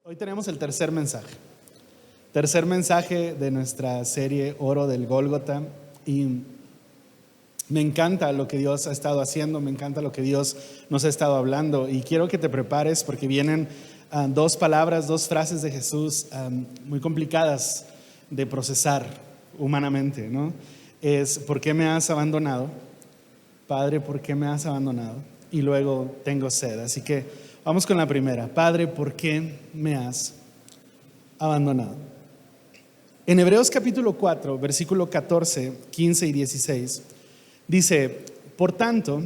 Hoy tenemos el tercer mensaje de nuestra serie Oro del Gólgota, y me encanta lo que Dios ha estado haciendo, me encanta lo que Dios nos ha estado hablando, y quiero que te prepares porque vienen dos palabras, dos frases de Jesús muy complicadas de procesar humanamente, ¿no? Es: ¿por qué me has abandonado? Padre, ¿por qué me has abandonado? Y luego: tengo sed. Así que vamos con la primera. Padre, ¿por qué me has abandonado? En Hebreos capítulo 4, versículo 14, 15 y 16, dice: por tanto,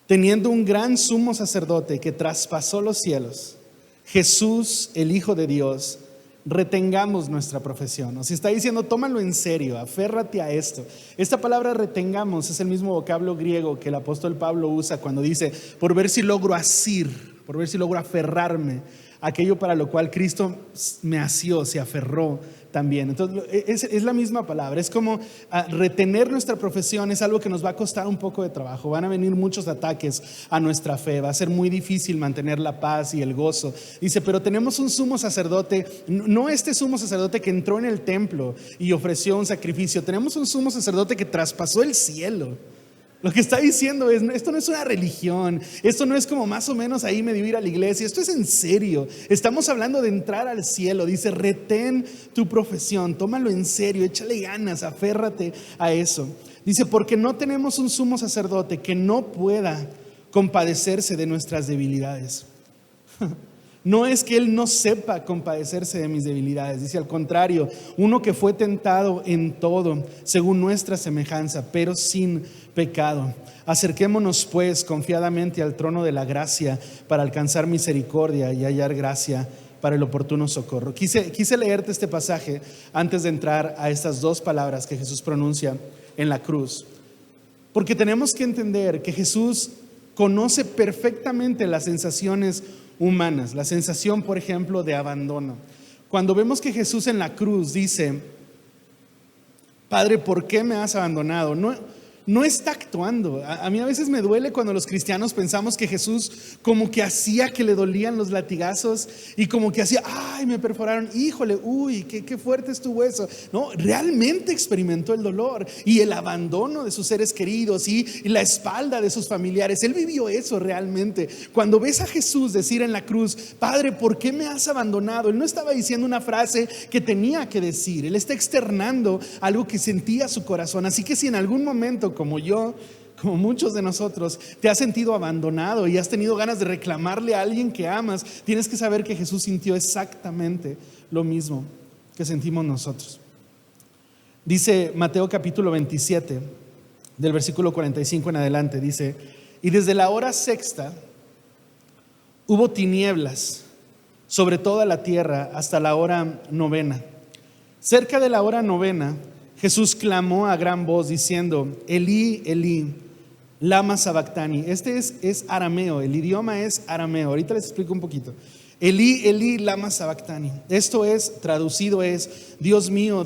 teniendo un gran sumo sacerdote que traspasó los cielos, Jesús, el Hijo de Dios, retengamos nuestra profesión. O sea, está diciendo, tómalo en serio, aférrate a esto. Esta palabra retengamos es el mismo vocablo griego que el apóstol Pablo usa cuando dice: por ver si logro asir, por ver si logro aferrarme a aquello para lo cual Cristo me asió, se aferró también. Entonces es la misma palabra. Es como retener nuestra profesión es algo que nos va a costar un poco de trabajo. Van a venir muchos ataques a nuestra fe, va a ser muy difícil mantener la paz y el gozo. Dice: pero tenemos un sumo sacerdote, no este sumo sacerdote que entró en el templo y ofreció un sacrificio. Tenemos un sumo sacerdote que traspasó el cielo. Lo que está diciendo es: esto no es una religión, esto no es como más o menos ahí medio ir a la iglesia, esto es en serio. Estamos hablando de entrar al cielo. Dice: retén tu profesión, tómalo en serio, échale ganas, aférrate a eso. Dice: porque no tenemos un sumo sacerdote que no pueda compadecerse de nuestras debilidades. No es que Él no sepa compadecerse de mis debilidades. Dice: al contrario, uno que fue tentado en todo, según nuestra semejanza, pero sin pecado. Acerquémonos pues confiadamente al trono de la gracia para alcanzar misericordia y hallar gracia para el oportuno socorro. Quise leerte este pasaje antes de entrar a estas dos palabras que Jesús pronuncia en la cruz, porque tenemos que entender que Jesús conoce perfectamente las sensaciones humanas. La sensación, por ejemplo, de abandono. Cuando vemos que Jesús en la cruz dice: Padre, ¿por qué me has abandonado? No está actuando. A mí a veces me duele cuando los cristianos pensamos que Jesús como que hacía que le dolían los latigazos y como que hacía: ay, me perforaron, híjole, uy, qué fuerte estuvo eso. No, realmente experimentó el dolor y el abandono de sus seres queridos y la espalda de sus familiares. Él vivió eso realmente. Cuando ves a Jesús decir en la cruz: Padre, ¿por qué me has abandonado? Él no estaba diciendo una frase que tenía que decir. Él está externando algo que sentía su corazón. Así que si en algún momento, como yo, como muchos de nosotros, te has sentido abandonado y has tenido ganas de reclamarle a alguien que amas, tienes que saber que Jesús sintió exactamente lo mismo que sentimos nosotros. Dice Mateo capítulo 27, del versículo 45 en adelante, dice: y desde la hora sexta hubo tinieblas sobre toda la tierra hasta la hora novena. Cerca de la hora novena, Jesús clamó a gran voz diciendo: Elí, Elí, lama sabactani. Este es arameo, el idioma es arameo. Ahorita les explico un poquito. Elí, Elí, lama sabactani. Esto es, traducido es: Dios mío,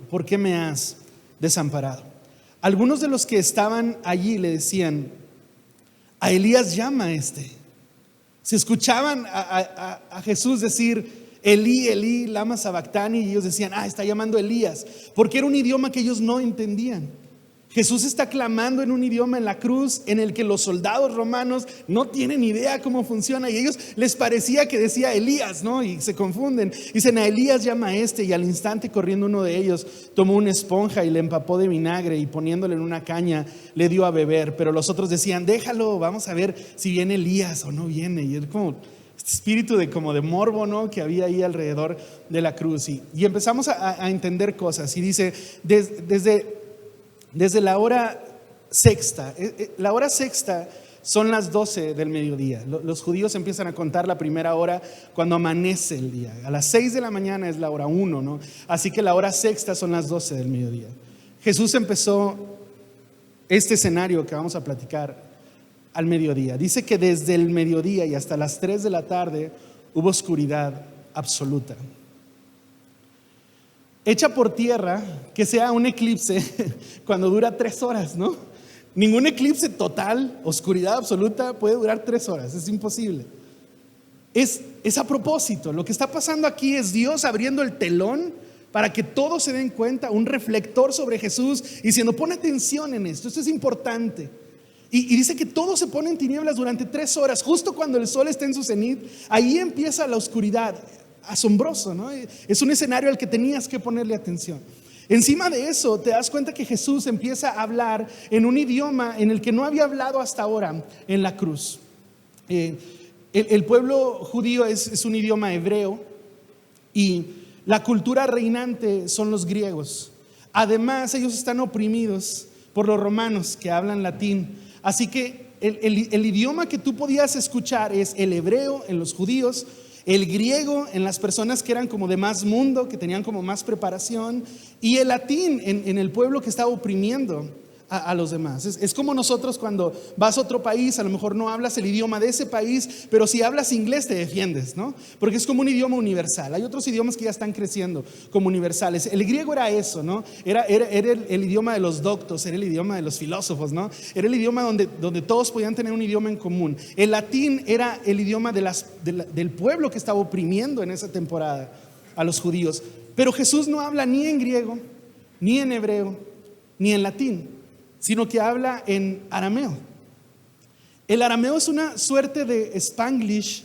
¿por qué me has desamparado? Algunos de los que estaban allí le decían: a Elías llama a este. Se escuchaban a Jesús decir: Elí, Elí, lama sabactani, y ellos decían: está llamando a Elías, porque era un idioma que ellos no entendían. Jesús está clamando en un idioma en la cruz en el que los soldados romanos no tienen idea cómo funciona, y a ellos les parecía que decía Elías, ¿no? Y se confunden. Dicen: a Elías llama a este. Y al instante, corriendo uno de ellos, tomó una esponja y le empapó de vinagre, y poniéndole en una caña le dio a beber. Pero los otros decían: déjalo, vamos a ver si viene Elías o no viene. Y es como este espíritu de morbo, ¿no?, que había ahí alrededor de la cruz. Y empezamos a entender cosas. Y dice: desde la hora sexta. La hora sexta son las 12 del mediodía. Los judíos empiezan a contar la primera hora cuando amanece el día. A las 6 de la mañana es la hora 1, ¿no? Así que la hora sexta son las 12 del mediodía. Jesús empezó este escenario que vamos a platicar al mediodía. Dice que desde el mediodía y hasta las 3 de la tarde hubo oscuridad absoluta. Echa por tierra que sea un eclipse cuando dura 3 horas, ¿no? Ningún eclipse total, oscuridad absoluta, puede durar 3 horas, es imposible. es a propósito. Lo que está pasando aquí es Dios abriendo el telón para que todos se den cuenta, un reflector sobre Jesús, diciendo: pon atención en esto es importante. Y dice que todo se pone en tinieblas durante 3 horas, justo cuando el sol está en su cenit. Ahí empieza la oscuridad. Asombroso, ¿no? Es un escenario al que tenías que ponerle atención. Encima de eso, te das cuenta que Jesús empieza a hablar en un idioma en el que no había hablado hasta ahora en la cruz. El pueblo judío es un idioma hebreo, y la cultura reinante son los griegos. Además, ellos están oprimidos por los romanos que hablan latín. Así que el idioma que tú podías escuchar es el hebreo en los judíos, el griego en las personas que eran como de más mundo, que tenían como más preparación, y el latín en el pueblo que estaba oprimiendo a los demás. Es como nosotros cuando vas a otro país, a lo mejor no hablas el idioma de ese país, pero si hablas inglés te defiendes, ¿no? Porque es como un idioma universal. Hay otros idiomas que ya están creciendo como universales. El griego era eso, ¿no? Era el idioma de los doctos, era el idioma de los filósofos, ¿no? Era el idioma donde todos podían tener un idioma en común. El latín era el idioma del pueblo que estaba oprimiendo en esa temporada a los judíos. Pero Jesús no habla ni en griego, ni en hebreo, ni en latín, sino que habla en arameo. El arameo es una suerte de Spanglish,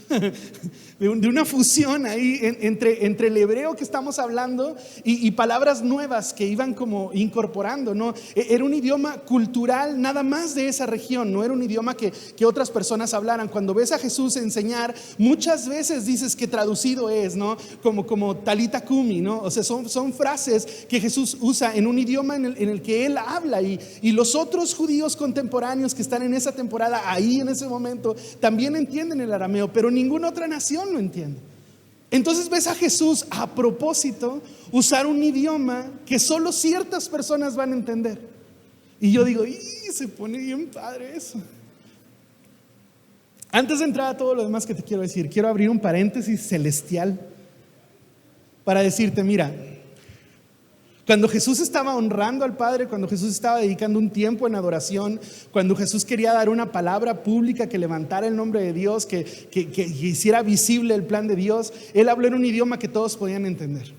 de una fusión ahí entre el hebreo que estamos hablando y palabras nuevas que iban como incorporando, ¿no? Era un idioma cultural nada más de esa región, no era un idioma que otras personas hablaran. Cuando ves a Jesús enseñar, muchas veces dices que traducido es, ¿no? Como talita kumi, ¿no? O sea, son frases que Jesús usa en un idioma en el que Él habla, y los otros judíos contemporáneos que están en esa temporada ahí en ese momento también entienden el arameo, pero ninguna otra nación lo entiende. Entonces ves a Jesús a propósito usar un idioma que solo ciertas personas van a entender. Y yo digo, se pone bien padre eso. Antes de entrar a todo lo demás que te quiero decir, quiero abrir un paréntesis celestial para decirte: mira, cuando Jesús estaba honrando al Padre, cuando Jesús estaba dedicando un tiempo en adoración, cuando Jesús quería dar una palabra pública que levantara el nombre de Dios, que hiciera visible el plan de Dios, Él habló en un idioma que todos podían entender.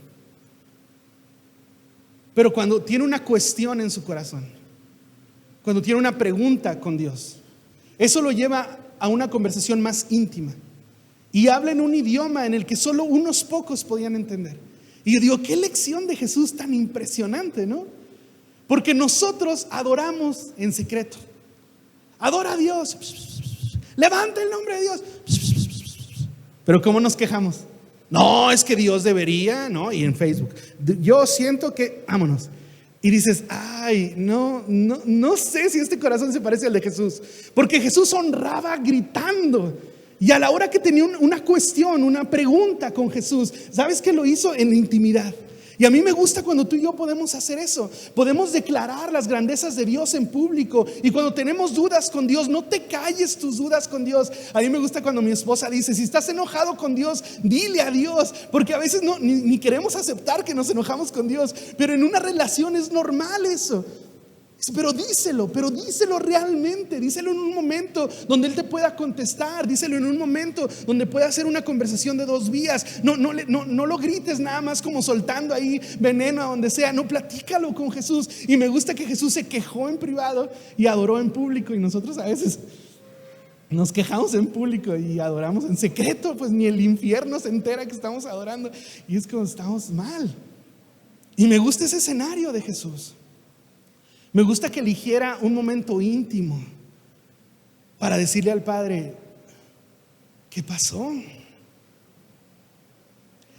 Pero cuando tiene una cuestión en su corazón, cuando tiene una pregunta con Dios, eso lo lleva a una conversación más íntima, y habla en un idioma en el que solo unos pocos podían entender. Y yo digo, qué lección de Jesús tan impresionante, ¿no? Porque nosotros adoramos en secreto. Adora a Dios, levanta el nombre de Dios. Pero ¿cómo nos quejamos? No, es que Dios debería, ¿no? Y en Facebook, yo siento que, vámonos. Y dices, ay, no sé si este corazón se parece al de Jesús. Porque Jesús honraba gritando. Y a la hora que tenía una cuestión, una pregunta con Jesús, ¿sabes qué lo hizo? En la intimidad. Y a mí me gusta cuando tú y yo podemos hacer eso. Podemos declarar las grandezas de Dios en público. Y cuando tenemos dudas con Dios, no te calles tus dudas con Dios. A mí me gusta cuando mi esposa dice: si estás enojado con Dios, dile a Dios. Porque a veces ni queremos aceptar que nos enojamos con Dios. Pero en una relación es normal eso. Pero díselo realmente. Díselo en un momento donde Él te pueda contestar. Díselo en un momento donde pueda hacer una conversación de 2 vías. No lo grites nada más como soltando ahí veneno a donde sea. No, platícalo con Jesús. Y me gusta que Jesús se quejó en privado y adoró en público. Y nosotros a veces nos quejamos en público y adoramos en secreto. Pues ni el infierno se entera que estamos adorando. Y es como estamos mal. Y me gusta ese escenario de Jesús. Me gusta que eligiera un momento íntimo para decirle al Padre: ¿qué pasó?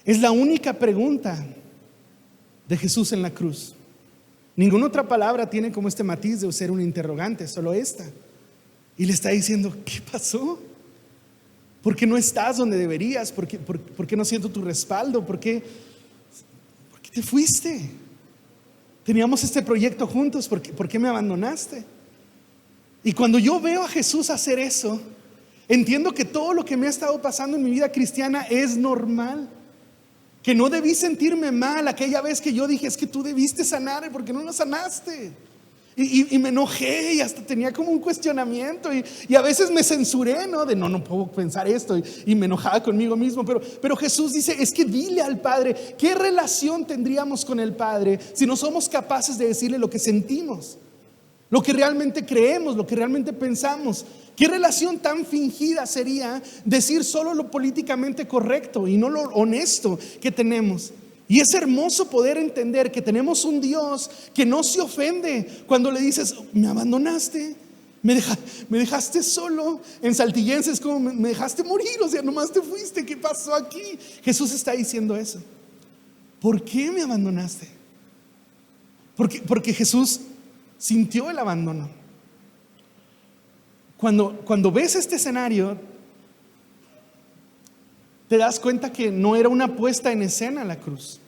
Es la única pregunta de Jesús en la cruz. Ninguna otra palabra tiene como este matiz de ser un interrogante, solo esta. Y le está diciendo: ¿qué pasó? ¿Por qué no estás donde deberías? ¿Por qué no siento tu respaldo? ¿Por qué te fuiste? Teníamos este proyecto juntos, ¿por qué me abandonaste? Y cuando yo veo a Jesús hacer eso, entiendo que todo lo que me ha estado pasando en mi vida cristiana es normal. Que no debí sentirme mal aquella vez que yo dije: es que tú debiste sanar, ¿por qué no lo sanaste? Y me enojé y hasta tenía como un cuestionamiento y a veces me censuré, ¿no? De no puedo pensar esto y me enojaba conmigo mismo. Pero Jesús dice, es que dile al Padre, ¿qué relación tendríamos con el Padre si no somos capaces de decirle lo que sentimos? Lo que realmente creemos, lo que realmente pensamos. ¿Qué relación tan fingida sería decir solo lo políticamente correcto y no lo honesto que tenemos? Y es hermoso poder entender que tenemos un Dios que no se ofende cuando le dices, me abandonaste, me dejaste solo. En saltillense es como, me dejaste morir, o sea, nomás te fuiste, ¿qué pasó aquí? Jesús está diciendo eso. ¿Por qué me abandonaste? Porque Jesús sintió el abandono. Cuando ves este escenario, te das cuenta que no era una puesta en escena la cruz,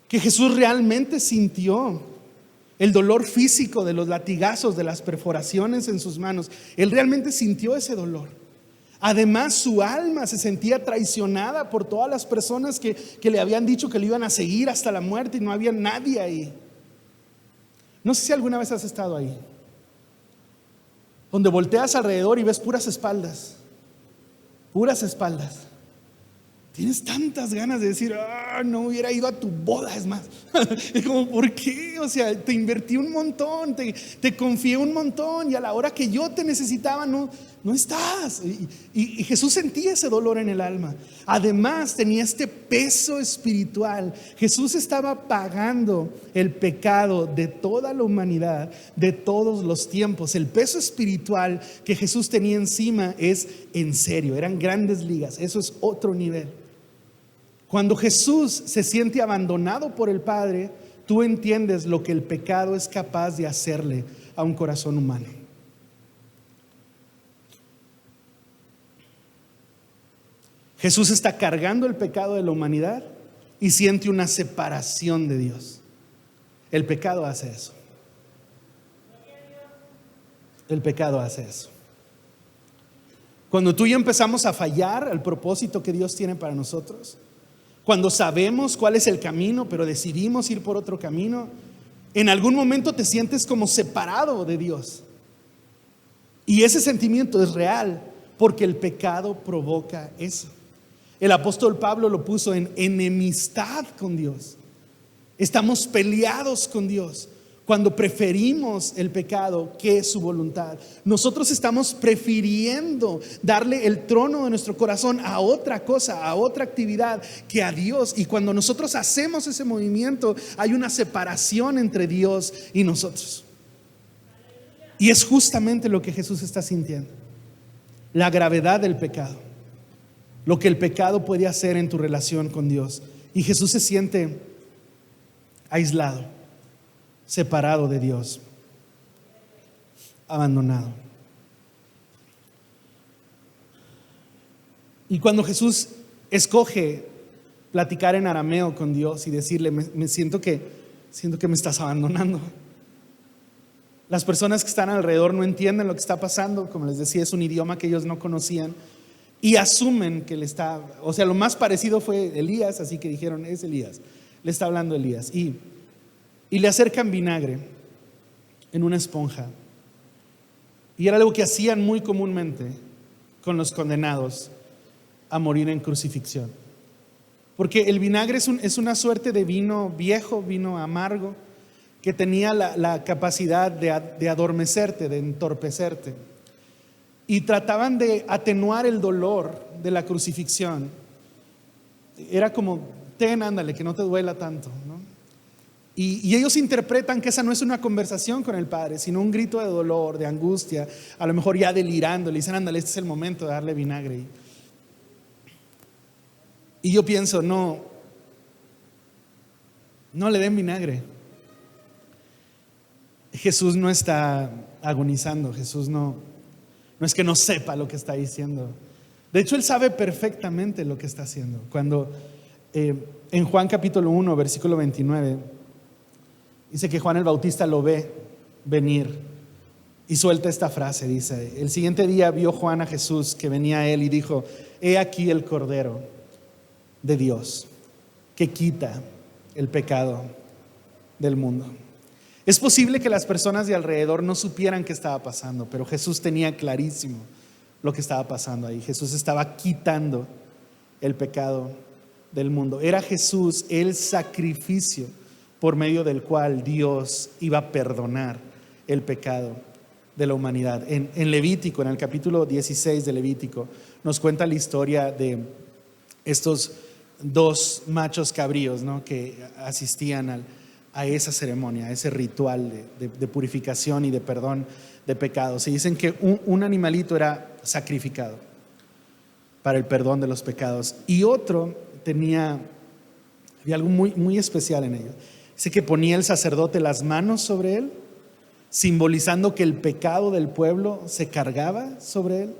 que Jesús realmente sintió el dolor físico de los latigazos, de las perforaciones en sus manos. Él realmente sintió ese dolor. Además, su alma se sentía traicionada por todas las personas que le habían dicho que le iban a seguir hasta la muerte y no había nadie ahí. No sé si alguna vez has estado ahí, donde volteas alrededor y ves puras espaldas. Puras espaldas. Tienes tantas ganas de decir, no hubiera ido a tu boda, es más. Es como, ¿por qué? O sea, te invertí un montón, te confié un montón y a la hora que yo te necesitaba no estás. Y Jesús sentía ese dolor en el alma. Además tenía este peso espiritual. Jesús estaba pagando el pecado de toda la humanidad, de todos los tiempos. El peso espiritual que Jesús tenía encima es en serio, eran grandes ligas. Eso es otro nivel. Cuando Jesús se siente abandonado por el Padre, tú entiendes lo que el pecado es capaz de hacerle a un corazón humano. Jesús está cargando el pecado de la humanidad y siente una separación de Dios. El pecado hace eso. El pecado hace eso. Cuando tú y yo empezamos a fallar al propósito que Dios tiene para nosotros, cuando sabemos cuál es el camino, pero decidimos ir por otro camino, en algún momento te sientes como separado de Dios. Y ese sentimiento es real porque el pecado provoca eso. El apóstol Pablo lo puso en enemistad con Dios. Estamos peleados con Dios cuando preferimos el pecado que su voluntad. Nosotros estamos prefiriendo darle el trono de nuestro corazón a otra cosa, a otra actividad que a Dios. Y cuando nosotros hacemos ese movimiento, hay una separación entre Dios y nosotros. Y es justamente lo que Jesús está sintiendo. La gravedad del pecado. Lo que el pecado puede hacer en tu relación con Dios. Y Jesús se siente aislado, separado de Dios, abandonado. Y cuando Jesús escoge platicar en arameo con Dios y decirle, me siento que me estás abandonando. Las personas que están alrededor no entienden lo que está pasando. Como les decía, es un idioma que ellos no conocían y asumen que lo más parecido fue Elías, así que dijeron, es Elías, le está hablando Elías. Y le acercan vinagre en una esponja. Y era algo que hacían muy comúnmente con los condenados a morir en crucifixión. Porque el vinagre es una suerte de vino viejo, vino amargo, que tenía la capacidad de adormecerte, de entorpecerte. Y trataban de atenuar el dolor de la crucifixión. Era como, ándale, que no te duela tanto, ¿no? Y ellos interpretan que esa no es una conversación con el Padre, sino un grito de dolor, de angustia, a lo mejor ya delirando. Le dicen, ándale, este es el momento de darle vinagre. Y yo pienso, no le den vinagre. Jesús no está agonizando. Jesús no es que no sepa lo que está diciendo. De hecho, Él sabe perfectamente lo que está haciendo. Cuando en Juan capítulo 1, versículo 29, dice que Juan el Bautista lo ve venir y suelta esta frase. Dice, el siguiente día vio Juan a Jesús que venía a él y dijo, he aquí el Cordero de Dios que quita el pecado del mundo. Es posible que las personas de alrededor no supieran qué estaba pasando, pero Jesús tenía clarísimo lo que estaba pasando ahí. Jesús estaba quitando el pecado del mundo. Era Jesús el sacrificio por medio del cual Dios iba a perdonar el pecado de la humanidad. En Levítico, en el capítulo 16 de Levítico, nos cuenta la historia de estos dos machos cabríos, ¿no?, que asistían a esa ceremonia, a ese ritual de purificación y de perdón de pecados. Y dicen que un animalito era sacrificado para el perdón de los pecados, y otro había algo muy, muy especial en ello. Dice que ponía el sacerdote las manos sobre él, simbolizando que el pecado del pueblo se cargaba sobre él,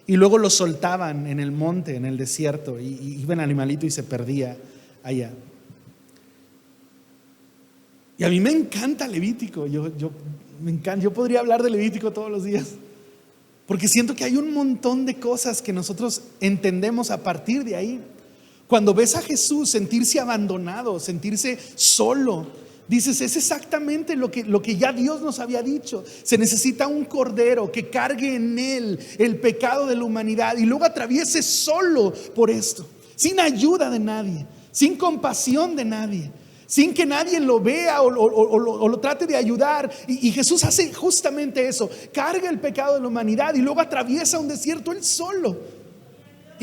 y luego lo soltaban en el monte, en el desierto, y iba el animalito y se perdía allá. Y a mí me encanta Levítico. Me encanta. Yo podría hablar de Levítico todos los días, porque siento que hay un montón de cosas que nosotros entendemos a partir de ahí. Cuando ves a Jesús sentirse abandonado, sentirse solo, dices, es exactamente lo que ya Dios nos había dicho. Se necesita un cordero que cargue en él el pecado de la humanidad y luego atraviese solo por esto, sin ayuda de nadie, sin compasión de nadie, sin que nadie lo vea o lo trate de ayudar. Y Jesús hace justamente eso, carga el pecado de la humanidad y luego atraviesa un desierto él solo.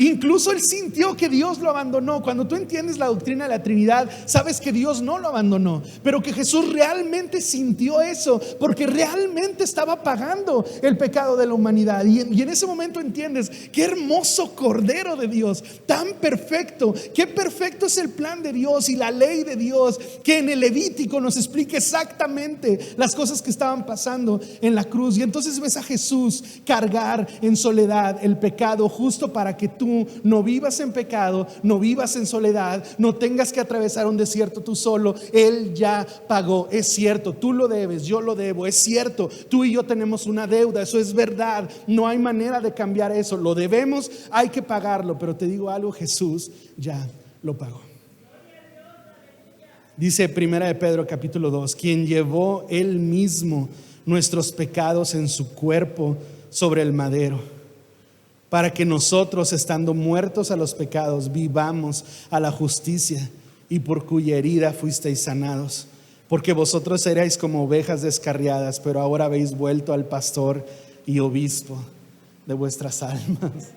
Incluso él sintió que Dios lo abandonó. Cuando tú entiendes la doctrina de la Trinidad, sabes que Dios no lo abandonó, pero que Jesús realmente sintió eso, porque realmente estaba pagando el pecado de la humanidad. Y en ese momento entiendes qué hermoso Cordero de Dios, tan perfecto, qué perfecto es el plan de Dios y la ley de Dios, que en el Levítico nos explica exactamente las cosas que estaban pasando en la cruz. Y entonces ves a Jesús cargar en soledad el pecado, justo para que tú no vivas en pecado, no vivas en soledad, no tengas que atravesar un desierto tú solo. Él ya pagó. Es cierto, tú lo debes, yo lo debo. Es cierto, tú y yo tenemos una deuda. Eso es verdad. No hay manera de cambiar eso. Lo debemos, hay que pagarlo. Pero te digo algo, Jesús ya lo pagó. Dice Primera de Pedro capítulo 2, quien llevó él mismo nuestros pecados en su cuerpo sobre el madero, para que nosotros, estando muertos a los pecados, vivamos a la justicia, y por cuya herida fuisteis sanados. Porque vosotros erais como ovejas descarriadas, pero ahora habéis vuelto al pastor y obispo de vuestras almas.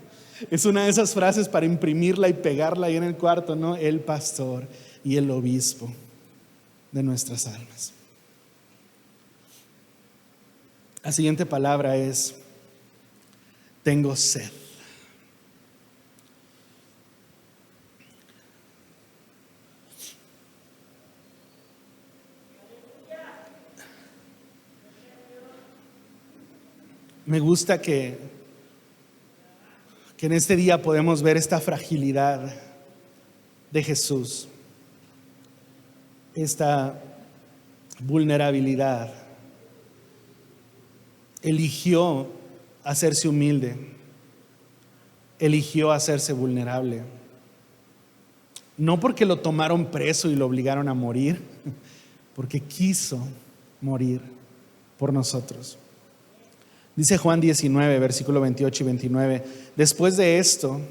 Es una de esas frases para imprimirla y pegarla ahí en el cuarto, ¿no? El pastor y el obispo de nuestras almas. La siguiente palabra es: tengo sed. Me gusta que en este día podemos ver esta fragilidad de Jesús, esta vulnerabilidad. Eligió hacerse humilde, eligió hacerse vulnerable, no porque lo tomaron preso y lo obligaron a morir, porque quiso morir por nosotros. Dice Juan 19, versículo 28 y 29, después de esto,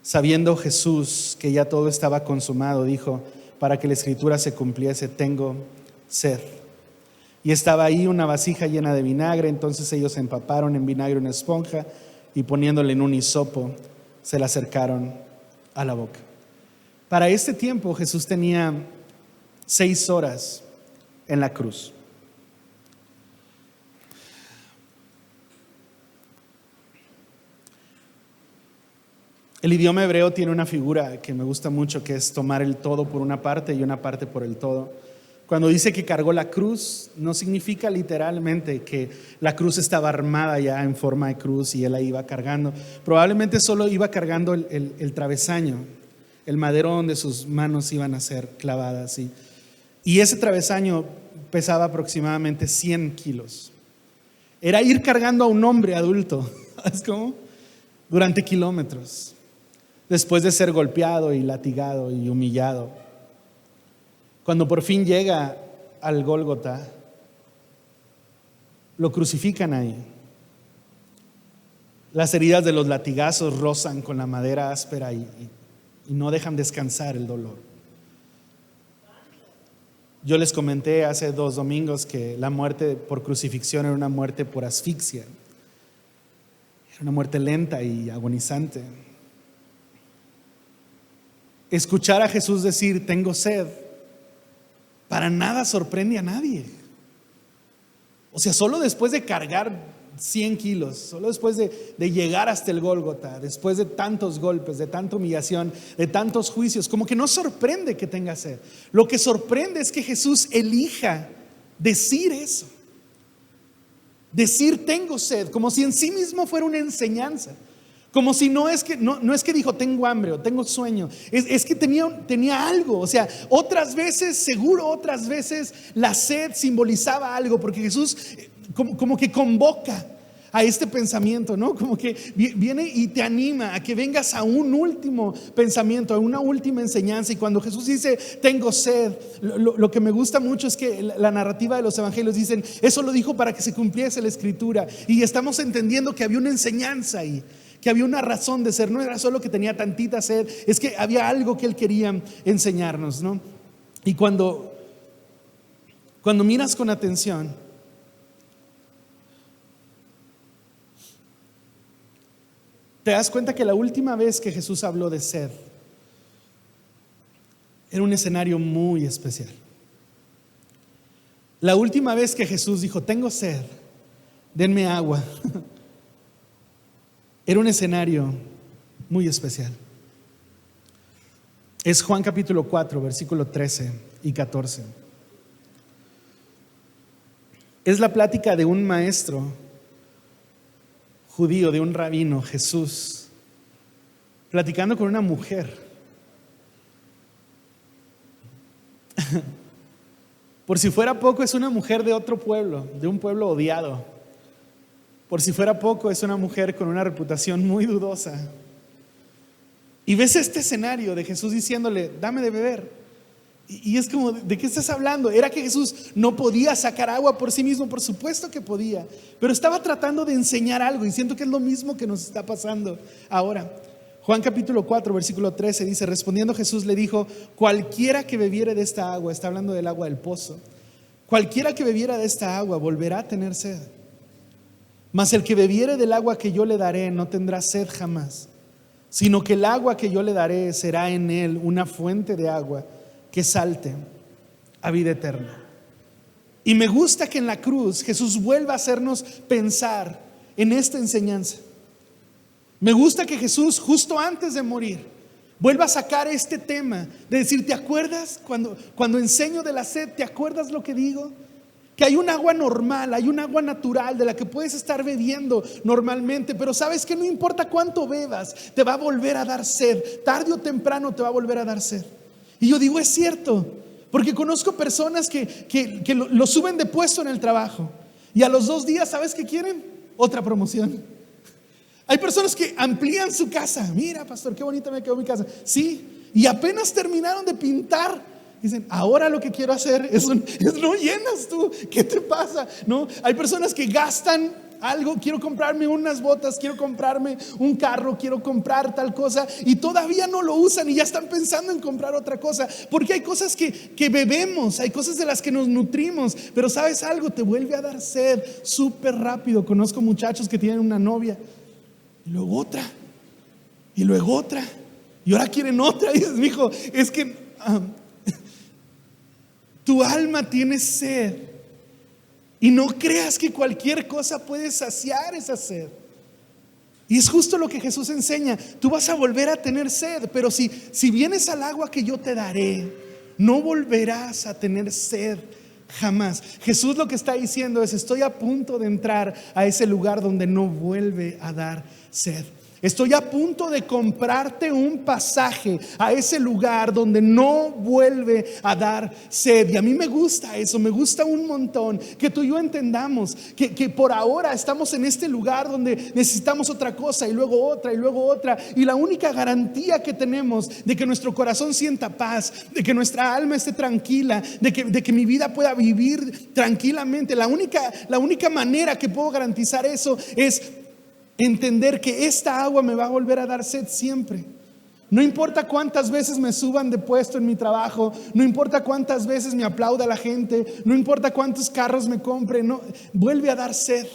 sabiendo Jesús que ya todo estaba consumado, dijo, para que la escritura se cumpliese, tengo sed. Y estaba ahí una vasija llena de vinagre. Entonces ellos empaparon en vinagre una esponja y poniéndole en un hisopo, se la acercaron a la boca. Para este tiempo Jesús tenía 6 horas en la cruz. El idioma hebreo tiene una figura que me gusta mucho, que es tomar el todo por una parte y una parte por el todo. Cuando dice que cargó la cruz, no significa literalmente que la cruz estaba armada ya en forma de cruz y él la iba cargando. Probablemente solo iba cargando el travesaño, el madero donde sus manos iban a ser clavadas. Y ese travesaño pesaba aproximadamente 100 kilos. Era ir cargando a un hombre adulto, ¿sabes cómo? Durante kilómetros, después de ser golpeado y latigado y humillado. Cuando por fin llega al Gólgota, lo crucifican ahí. Las heridas de los latigazos rozan con la madera áspera y no dejan descansar el dolor. Yo les comenté hace 2 domingos que la muerte por crucifixión era una muerte por asfixia. Era una muerte lenta y agonizante. Escuchar a Jesús decir, tengo sed, para nada sorprende a nadie. O sea, solo después de cargar 100 kilos, solo después de llegar hasta el Gólgota, después de tantos golpes, de tanta humillación, de tantos juicios, como que no sorprende que tenga sed. Lo que sorprende es que Jesús elija decir eso, decir tengo sed, como si en sí mismo fuera una enseñanza, como si no es que dijo tengo hambre o tengo sueño, es que tenía algo. O sea, otras veces la sed simbolizaba algo, porque Jesús como que convoca a este pensamiento, ¿no? Como que viene y te anima a que vengas a un último pensamiento, a una última enseñanza. Y cuando Jesús dice tengo sed, lo que me gusta mucho es que la narrativa de los evangelios dicen eso lo dijo para que se cumpliese la escritura, y estamos entendiendo que había una enseñanza ahí, que había una razón de ser. No era solo que tenía tantita sed, es que había algo que él quería enseñarnos, ¿no? Y cuando miras con atención, te das cuenta que la última vez que Jesús habló de sed era un escenario muy especial. La última vez que Jesús dijo tengo sed, denme agua, era un escenario muy especial. Es Juan capítulo 4, versículo 13 y 14. Es la plática de un maestro judío, de un rabino, Jesús, platicando con una mujer. Por si fuera poco, es una mujer de otro pueblo, de un pueblo odiado. Por si fuera poco, es una mujer con una reputación muy dudosa. Y ves este escenario de Jesús diciéndole, dame de beber. Y es como, ¿de qué estás hablando? ¿Era que Jesús no podía sacar agua por sí mismo? Por supuesto que podía, pero estaba tratando de enseñar algo, y siento que es lo mismo que nos está pasando ahora. Juan capítulo 4, versículo 13 dice, respondiendo Jesús le dijo, cualquiera que bebiere de esta agua, está hablando del agua del pozo, cualquiera que bebiera de esta agua volverá a tener sed, mas el que bebiere del agua que yo le daré no tendrá sed jamás, sino que el agua que yo le daré será en él una fuente de agua que salte a vida eterna. Y me gusta que en la cruz Jesús vuelva a hacernos pensar en esta enseñanza. Me gusta que Jesús, justo antes de morir, vuelva a sacar este tema de decir, ¿te acuerdas cuando enseño de la sed? ¿Te acuerdas lo que digo? Que hay un agua normal, hay un agua natural de la que puedes estar bebiendo normalmente, pero sabes que no importa cuánto bebas, te va a volver a dar sed, tarde o temprano te va a volver a dar sed. Y yo digo, es cierto, porque conozco personas que lo suben de puesto en el trabajo, y a los 2 días, ¿sabes qué quieren? Otra promoción. Hay personas que amplían su casa. Mira, pastor, qué bonita me quedó mi casa. Sí, y apenas terminaron de pintar, dicen, ahora lo que quiero hacer es no llenas tú, ¿qué te pasa? No, hay personas que gastan algo, quiero comprarme unas botas, quiero comprarme un carro, quiero comprar tal cosa, y todavía no lo usan y ya están pensando en comprar otra cosa, porque hay cosas que bebemos, hay cosas de las que nos nutrimos, pero sabes algo, te vuelve a dar sed súper rápido. Conozco muchachos que tienen una novia y luego otra y luego otra y ahora quieren otra, y dices, mijo, es que tu alma tiene sed. Y no creas que cualquier cosa puede saciar esa sed. Y es justo lo que Jesús enseña. Tú vas a volver a tener sed, pero si vienes al agua que yo te daré, no volverás a tener sed jamás. Jesús lo que está diciendo es, estoy a punto de entrar a ese lugar donde no vuelve a dar sed. Estoy a punto de comprarte un pasaje a ese lugar donde no vuelve a dar sed. Y a mí me gusta eso, me gusta un montón que tú y yo entendamos que por ahora estamos en este lugar donde necesitamos otra cosa y luego otra y luego otra. Y la única garantía que tenemos de que nuestro corazón sienta paz, de que nuestra alma esté tranquila, de que mi vida pueda vivir tranquilamente, la única manera que puedo garantizar eso es entender que esta agua me va a volver a dar sed siempre. No importa cuántas veces me suban de puesto en mi trabajo, no importa cuántas veces me aplauda la gente, no importa cuántos carros me compre, no, vuelve a dar sed,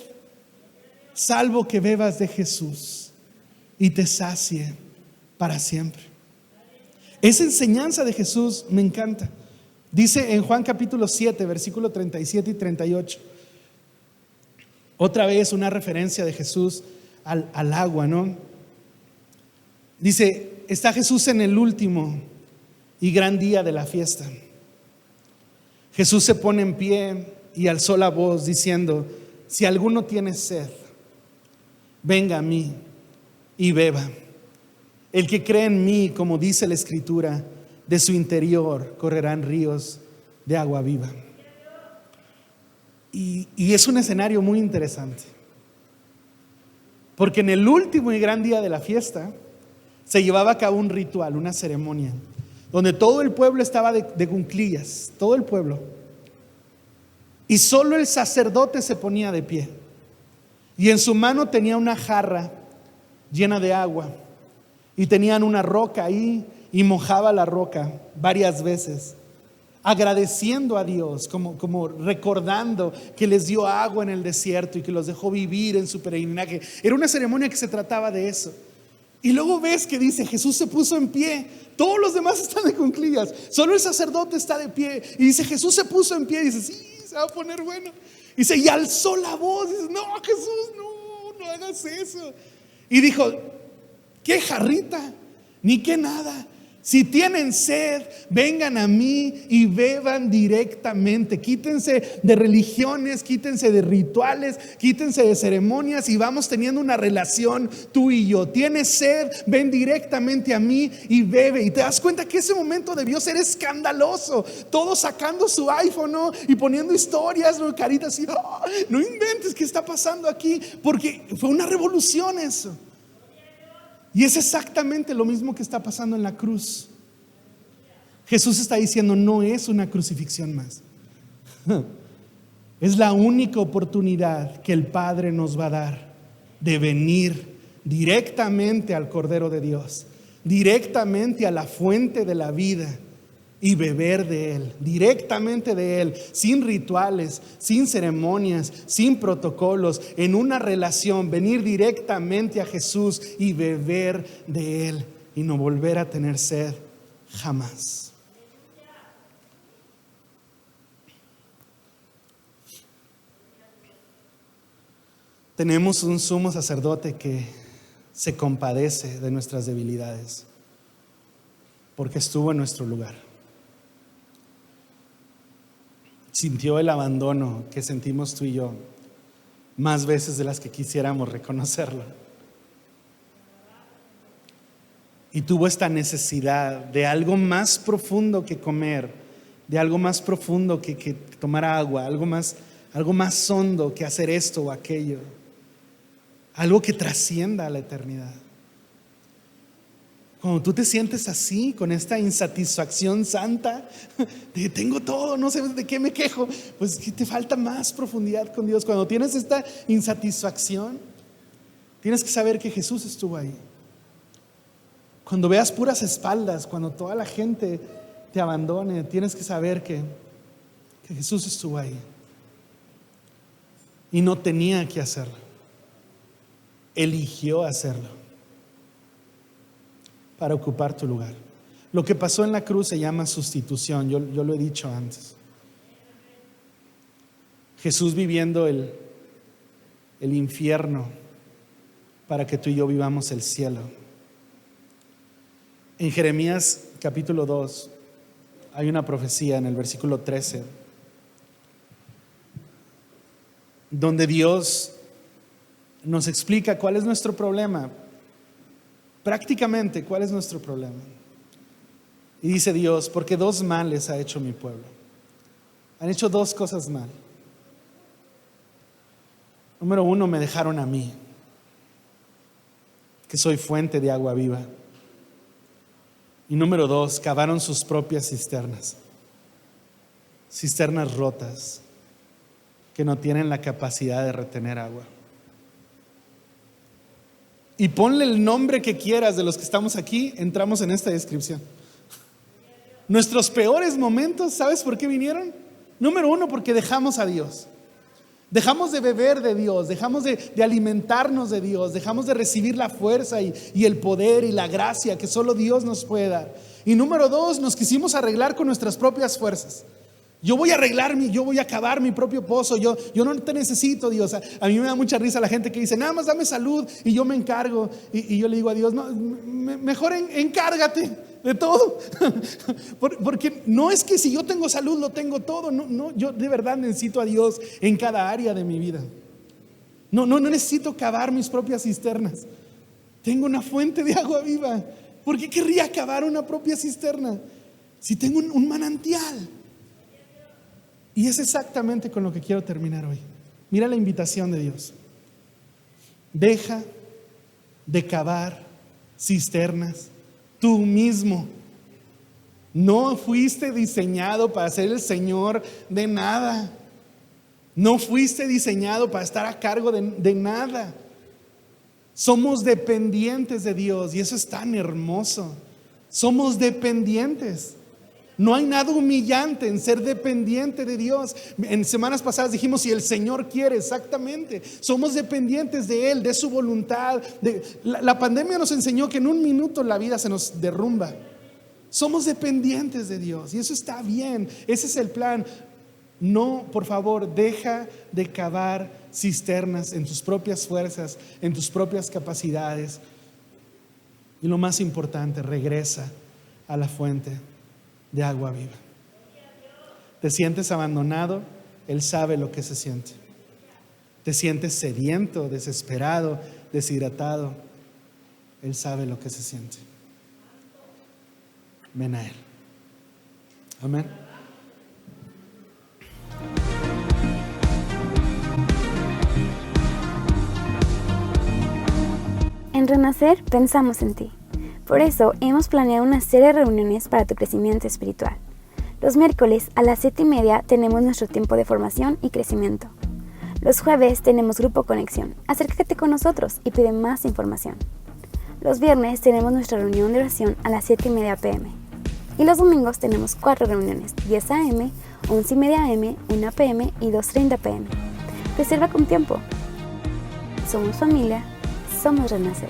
salvo que bebas de Jesús y te sacie para siempre. Esa enseñanza de Jesús me encanta. Dice en Juan capítulo 7, versículo 37 y 38, otra vez una referencia de Jesús al agua, ¿no? Dice, está Jesús en el último y gran día de la fiesta. Jesús se pone en pie y alzó la voz diciendo, si alguno tiene sed, venga a mí y beba. El que cree en mí, como dice la Escritura, de su interior correrán ríos de agua viva. Y es un escenario muy interesante, porque en el último y gran día de la fiesta se llevaba a cabo un ritual, una ceremonia, donde todo el pueblo estaba de cuclillas, todo el pueblo, y solo el sacerdote se ponía de pie, y en su mano tenía una jarra llena de agua, y tenían una roca ahí, y mojaba la roca varias veces, agradeciendo a Dios, como recordando que les dio agua en el desierto y que los dejó vivir en su peregrinaje. Era una ceremonia que se trataba de eso. Y luego ves que dice, Jesús se puso en pie, todos los demás están de cuclillas, solo el sacerdote está de pie. Y dice, Jesús se puso en pie, y dice, sí, se va a poner bueno. Y dice, y alzó la voz, y dice, no, Jesús, no hagas eso. Y dijo, ¿qué jarrita? Ni qué nada. Si tienen sed, vengan a mí y beban directamente. Quítense de religiones, quítense de rituales, quítense de ceremonias y vamos teniendo una relación tú y yo. Tienes sed, ven directamente a mí y bebe. Y te das cuenta que ese momento debió ser escandaloso. Todos sacando su iPhone, ¿no? Y poniendo historias, ¿no? Caritas así, oh, no inventes, ¿qué está pasando aquí? Porque fue una revolución eso. Y es exactamente lo mismo que está pasando en la cruz. Jesús está diciendo, no es una crucifixión más. Es la única oportunidad que el Padre nos va a dar de venir directamente al Cordero de Dios, directamente a la fuente de la vida y beber de Él, directamente de Él, sin rituales, sin ceremonias, sin protocolos, en una relación, venir directamente a Jesús y beber de Él y no volver a tener sed jamás. Tenemos un sumo sacerdote que se compadece de nuestras debilidades porque estuvo en nuestro lugar. Sintió el abandono que sentimos tú y yo más veces de las que quisiéramos reconocerlo. Y tuvo esta necesidad de algo más profundo que comer, de algo más profundo que tomar agua, algo más hondo que hacer esto o aquello, algo que trascienda a la eternidad. Cuando tú te sientes así, con esta insatisfacción santa, de tengo todo, no sé de qué me quejo, pues que te falta más profundidad con Dios. Cuando tienes esta insatisfacción, tienes que saber que Jesús estuvo ahí. Cuando veas puras espaldas, cuando toda la gente te abandone, tienes que saber que Jesús estuvo ahí. Y no tenía que hacerlo, eligió hacerlo para ocupar tu lugar. Lo que pasó en la cruz se llama sustitución, yo lo he dicho antes. Jesús viviendo el infierno para que tú y yo vivamos el cielo. En Jeremías capítulo 2 hay una profecía en el versículo 13 donde Dios nos explica cuál es nuestro problema. Prácticamente, ¿cuál es nuestro problema? Y dice Dios, porque 2 males ha hecho mi pueblo. Han hecho 2 cosas mal. Número 1, me dejaron a mí, que soy fuente de agua viva. Y número 2, cavaron sus propias cisternas. Cisternas rotas, que no tienen la capacidad de retener agua. Y ponle el nombre que quieras de los que estamos aquí, entramos en esta descripción. Nuestros peores momentos, ¿sabes por qué vinieron? Número 1, porque dejamos a Dios. Dejamos de beber de Dios, dejamos de alimentarnos de Dios, dejamos de recibir la fuerza y el poder y la gracia que solo Dios nos puede dar. Y número 2, nos quisimos arreglar con nuestras propias fuerzas. Yo voy a cavar mi propio pozo, yo no te necesito, Dios. A mí me da mucha risa la gente que dice, nada más dame salud y yo me encargo. Y yo le digo a Dios, no, mejor encárgate de todo. Porque no es que si yo tengo salud lo tengo todo. No, yo de verdad necesito a Dios en cada área de mi vida. No necesito cavar mis propias cisternas. Tengo una fuente de agua viva. ¿Por qué querría cavar una propia cisterna si tengo un manantial? Y es exactamente con lo que quiero terminar hoy. Mira la invitación de Dios. Deja de cavar cisternas tú mismo. No fuiste diseñado para ser el Señor de nada. No fuiste diseñado para estar a cargo de nada. Somos dependientes de Dios y eso es tan hermoso. Somos dependientes. No hay nada humillante en ser dependiente de Dios. En semanas pasadas dijimos, si el Señor quiere, exactamente. Somos dependientes de Él, de su voluntad. La pandemia nos enseñó que en un minuto la vida se nos derrumba. Somos dependientes de Dios y eso está bien. Ese es el plan. No, por favor, deja de cavar cisternas en tus propias fuerzas, en tus propias capacidades. Y lo más importante, regresa a la fuente de agua viva. Te sientes abandonado, Él sabe lo que se siente. Te sientes sediento, desesperado, deshidratado, Él sabe lo que se siente. Ven a Él. Amén. En Renacer pensamos en ti. Por eso hemos planeado una serie de reuniones para tu crecimiento espiritual. Los miércoles a las 7:30 tenemos nuestro tiempo de formación y crecimiento. Los jueves tenemos grupo conexión. Acércate con nosotros y pide más información. Los viernes tenemos nuestra reunión de oración a las 7:30 p.m. Y los domingos tenemos 4 reuniones, 10 a.m., 11:30 a.m., 1 p.m. y 2:30 p.m. Reserva con tiempo. Somos familia, somos Renacer.